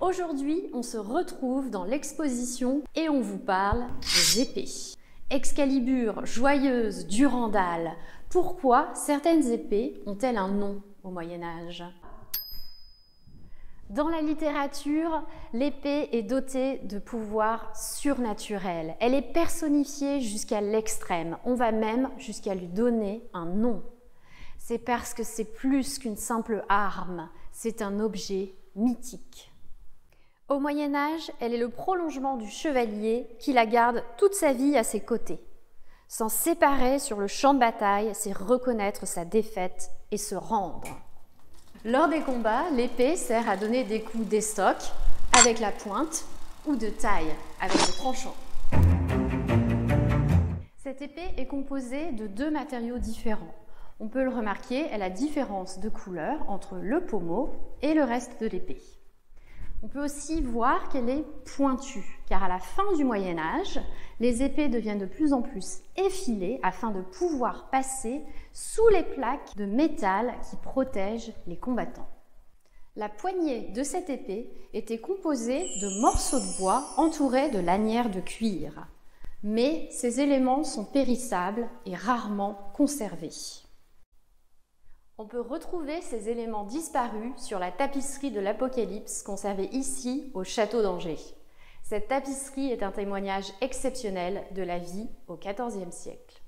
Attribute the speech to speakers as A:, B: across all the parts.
A: Aujourd'hui, on se retrouve dans l'exposition et on vous parle des épées. Excalibur, Joyeuse, Durandal. Pourquoi certaines épées ont-elles un nom au Moyen-Âge? Dans la littérature, l'épée est dotée de pouvoirs surnaturels. Elle est personnifiée jusqu'à l'extrême. On va même jusqu'à lui donner un nom. C'est parce que c'est plus qu'une simple arme, c'est un objet mythique. Au Moyen-Âge, elle est le prolongement du chevalier qui la garde toute sa vie à ses côtés. S'en séparer sur le champ de bataille, c'est reconnaître sa défaite et se rendre. Lors des combats, l'épée sert à donner des coups d'estoc avec la pointe ou de taille avec le tranchant. Cette épée est composée de deux matériaux différents. On peut le remarquer à la différence de couleur entre le pommeau et le reste de l'épée. On peut aussi voir qu'elle est pointue, car à la fin du Moyen-Âge, les épées deviennent de plus en plus effilées afin de pouvoir passer sous les plaques de métal qui protègent les combattants. La poignée de cette épée était composée de morceaux de bois entourés de lanières de cuir. Mais ces éléments sont périssables et rarement conservés. On peut retrouver ces éléments disparus sur la tapisserie de l'Apocalypse conservée ici au château d'Angers. Cette tapisserie est un témoignage exceptionnel de la vie au XIVe siècle.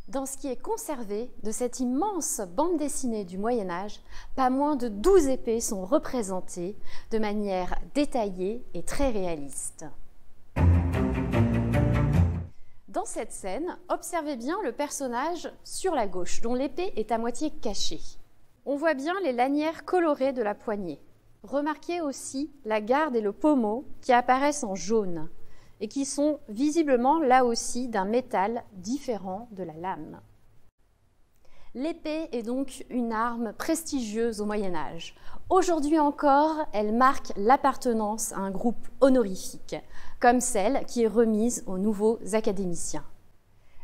A: Dans ce qui est conservé de cette immense bande dessinée du Moyen-Âge, pas moins de 12 épées sont représentées de manière détaillée et très réaliste. Dans cette scène, observez bien le personnage sur la gauche, dont l'épée est à moitié cachée. On voit bien les lanières colorées de la poignée. Remarquez aussi la garde et le pommeau qui apparaissent en jaune et qui sont visiblement là aussi d'un métal différent de la lame. L'épée est donc une arme prestigieuse au Moyen-Âge. Aujourd'hui encore, elle marque l'appartenance à un groupe honorifique, comme celle qui est remise aux nouveaux académiciens.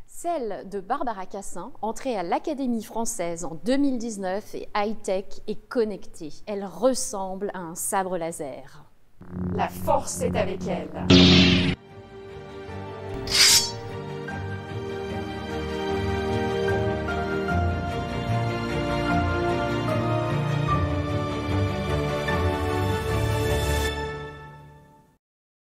A: Celle de Barbara Cassin, entrée à l'Académie française en 2019, est high-tech et connectée. Elle ressemble à un sabre laser. La force est avec elle.